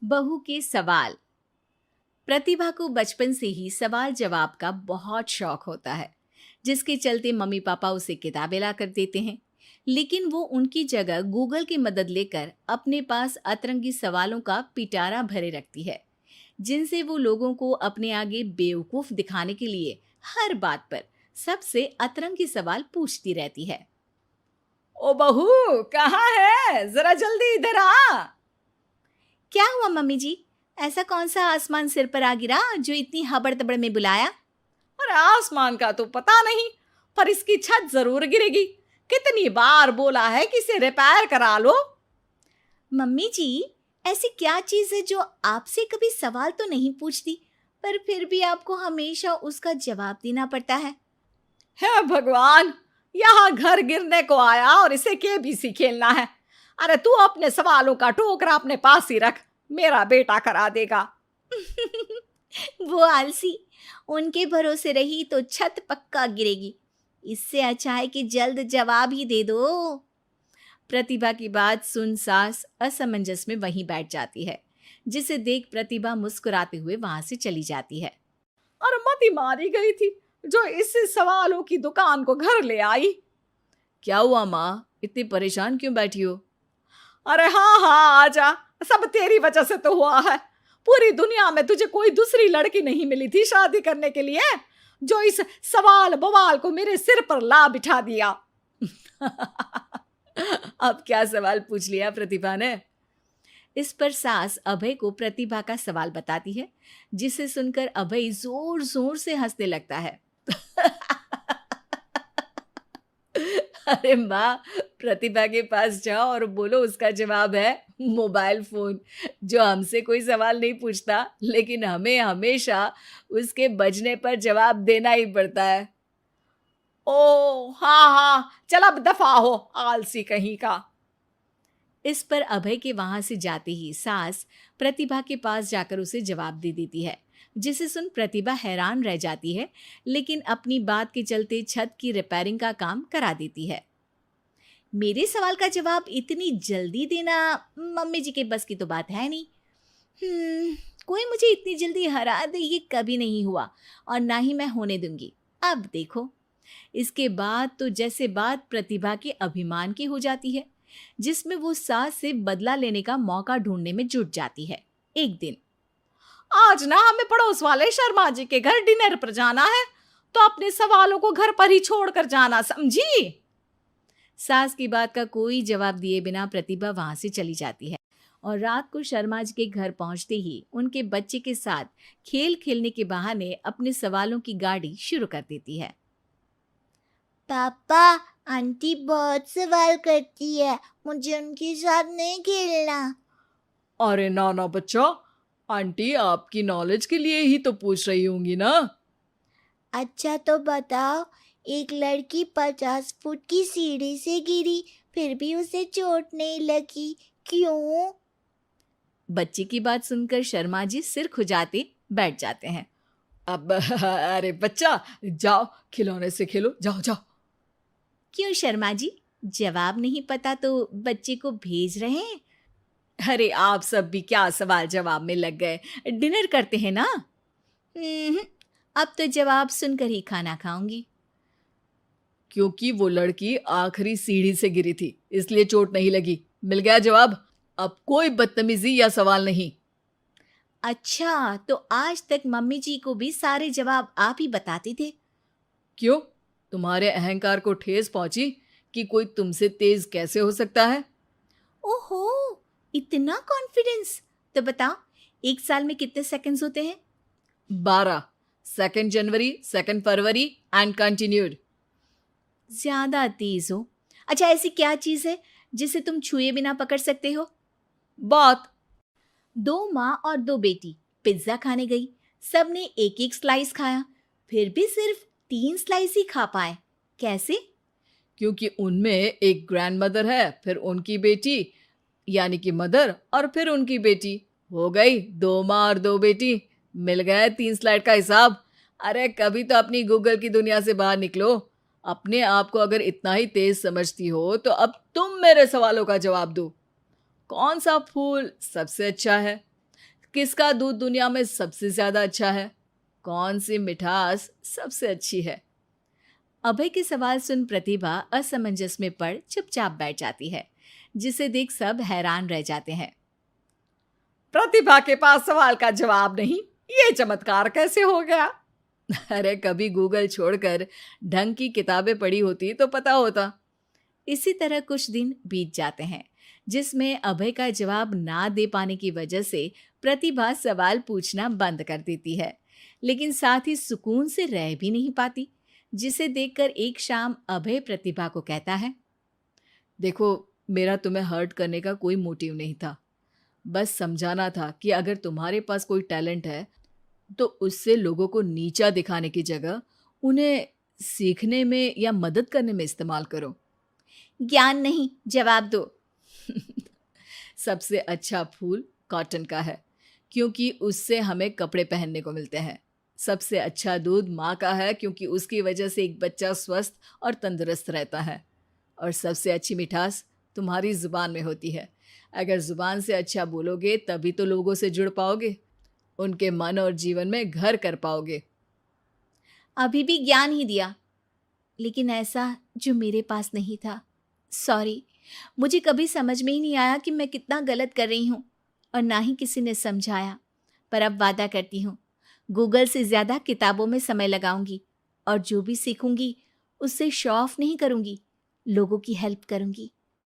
बहू के सवाल। प्रतिभा को बचपन से ही सवाल जवाब का बहुत शौक होता है, जिसके चलते मम्मी पापा उसे किताबें ला कर देते हैं। लेकिन वो उनकी जगह गूगल की मदद लेकर अपने पास अतरंगी सवालों का पिटारा भरे रखती है, जिनसे वो लोगों को अपने आगे बेवकूफ दिखाने के लिए हर बात पर सबसे अतरंगी सवाल पूछती रहती है। ओ बहू, कहाँ है? जरा जल्दी इधर आ। क्या हुआ मम्मी जी? ऐसा कौन सा आसमान सिर पर आ गिरा जो इतनी हबड़ तबड़ में बुलाया? अरे आसमान का तो पता नहीं, पर इसकी छत जरूर गिरेगी। कितनी बार बोला है कि इसे रिपेयर करा लो। मम्मी जी, ऐसी क्या चीज है जो आपसे कभी सवाल तो नहीं पूछती, पर फिर भी आपको हमेशा उसका जवाब देना पड़ता है? हे भगवान, यहाँ घर गिरने को आया और इसे केबीसी खेलना है। अरे तू अपने सवालों का टोकरा अपने पास ही रख, मेरा बेटा करा देगा। वो आलसी, उनके भरोसे रही तो छत पक्का गिरेगी। इससे अच्छा है कि जल्द जवाब ही दे दो। प्रतिभा की बात सुन सास असमंजस में वहीं बैठ जाती है, जिसे देख प्रतिभा मुस्कुराते हुए वहां से चली जाती है। और मती मारी गई थी जो इस सवालों की दुकान को घर ले आई। क्या हुआ माँ, इतनी परेशान क्यों बैठी हो? अरे हाँ हाँ, आजा, सब तेरी वजह से तो हुआ है। पूरी दुनिया में तुझे कोई दूसरी लड़की नहीं मिली थी शादी करने के लिए, जो इस सवाल बवाल को मेरे सिर पर ला बिठा दिया। अब क्या सवाल पूछ लिया प्रतिभा ने? इस पर सास अभय को प्रतिभा का सवाल बताती है, जिसे सुनकर अभय जोर जोर से हंसने लगता है। अरे माँ, प्रतिभा के पास जाओ और बोलो उसका जवाब है मोबाइल फोन, जो हमसे कोई सवाल नहीं पूछता, लेकिन हमें हमेशा उसके बजने पर जवाब देना ही पड़ता है। ओ हाँ हाँ, चल अब दफा हो, आलसी कहीं का। इस पर अभय के वहां से जाते ही सास प्रतिभा के पास जाकर उसे जवाब दे देती है, जिसे सुन प्रतिभा हैरान रह जाती है, लेकिन अपनी बात के चलते छत की रिपेयरिंग का काम करा देती है। मेरे सवाल का जवाब इतनी जल्दी देना मम्मी जी के बस की तो बात है नहीं। कोई मुझे इतनी जल्दी हरा दे ये कभी नहीं हुआ, और ना ही मैं होने दूंगी। अब देखो। इसके बाद तो जैसे बात प्रतिभा के अभिमान की हो जाती है, जिसमें वो सास से बदला लेने का मौका ढूंढने में जुट जाती है। एक दिन, आज ना हमें पड़ोस वाले शर्मा जी के घर डिनर पर जाना है, तो अपने सवालों को घर पर ही छोड़कर जाना, समझी? सास की बात का कोई जवाब दिए बिना प्रतिभा वहां से चली जाती है, और रात को शर्मा जी के घर पहुंचते ही उनके बच्चे के साथ खेल खेलने के बहाने अपने सवालों की गाड़ी शुरू कर देती है। पापा, आंटी बहुत सवाल करती है, मुझे उनके साथ नहीं खेलना। अरे ना ना बच्चा, आंटी आपकी नॉलेज के लिए ही तो पूछ रही होंगी ना। अच्छा तो बताओ, एक लड़की 50 फुट की सीढ़ी से गिरी, फिर भी उसे चोट नहीं लगी, क्यों? बच्चे की बात सुनकर शर्मा जी सिर खुजाते बैठ जाते हैं। अब अरे बच्चा, जाओ खिलौने से खेलो, जाओ जाओ। क्यों शर्मा जी, जवाब नहीं पता तो बच्चे को भेज रहे हैं? अरे आप सब भी क्या सवाल जवाब में लग गए, डिनर करते हैं ना। अब तो जवाब सुनकर ही खाना खाऊंगी। क्योंकि वो लड़की आखिरी सीढ़ी से गिरी थी, इसलिए चोट नहीं लगी। मिल गया जवाब, अब कोई बदतमीजी या सवाल नहीं। अच्छा, तो आज तक मम्मी जी को भी सारे जवाब आप ही बताते थे? क्यों, तुम्हारे अहंकार को ठेस पहुंची कि कोई तुमसे तेज कैसे हो सकता है? ओहो, इतना कॉन्फिडेंस! तो बताओ, एक साल में कितने सेकंड्स होते हैं? 12। 2 जनवरी, 2 फरवरी एंड कंटिन्यूड। ज्यादा तेज हो। अच्छा, ऐसी क्या चीज है जिसे तुम छुए बिना पकड़ सकते हो? बात। 2 माँ और 2 बेटी पिज्जा खाने गई। सबने एक एक स्लाइस खाया, फिर भी सिर्फ 3 स्लाइस ही खा पाए। कैसे? क्योंकि उनमें एक ग्रैंड मदर है, फिर उनकी बेटी यानी कि मदर, और फिर उनकी बेटी। हो गई 2 माँ और 2 बेटी। मिल गया 3 स्लाइड का हिसाब। अरे कभी तो अपनी गूगल की दुनिया से बाहर निकलो। अपने आप को अगर इतना ही तेज समझती हो तो अब तुम मेरे सवालों का जवाब दो। कौन सा फूल सबसे अच्छा है? किसका दूध दुनिया में सबसे ज्यादा अच्छा है? कौन सी मिठास सबसे अच्छी है? अभय के सवाल सुन प्रतिभा असमंजस में पड़ चुपचाप बैठ जाती है, जिसे देख सब हैरान रह जाते हैं। प्रतिभा के पास सवाल का जवाब नहीं, ये चमत्कार कैसे हो गया? अरे कभी गूगल छोड़कर ढंग की किताबें पढ़ी होती तो पता होता। इसी तरह कुछ दिन बीत जाते हैं, जिसमें अभय का जवाब ना दे पाने की वजह से प्रतिभा सवाल पूछना बंद कर देती है, लेकिन साथ ही सुकून से रह भी नहीं पाती, जिसे देखकर एक शाम अभय प्रतिभा को कहता है। देखो, मेरा तुम्हें हर्ट करने का कोई मोटिव नहीं था। बस समझाना था कि अगर तुम्हारे पास कोई टैलेंट है तो उससे लोगों को नीचा दिखाने की जगह उन्हें सीखने में या मदद करने में इस्तेमाल करो। ज्ञान नहीं, जवाब दो। सबसे अच्छा फूल कॉटन का है, क्योंकि उससे हमें कपड़े पहनने को मिलते हैं। सबसे अच्छा दूध माँ का है, क्योंकि उसकी वजह से एक बच्चा स्वस्थ और तंदुरुस्त रहता है। और सबसे अच्छी मिठास तुम्हारी जुबान में होती है। अगर जुबान से अच्छा बोलोगे तभी तो लोगों से जुड़ पाओगे, उनके मन और जीवन में घर कर पाओगे। अभी भी ज्ञान ही दिया, लेकिन ऐसा जो मेरे पास नहीं था। सॉरी, मुझे कभी समझ में ही नहीं आया कि मैं कितना गलत कर रही हूँ, और ना ही किसी ने समझाया। पर अब वादा करती हूँ, गूगल से ज़्यादा किताबों में समय लगाऊंगी, और जो भी सीखूंगी उससे शो ऑफ नहीं करूंगी, लोगों की हेल्प करूंगी।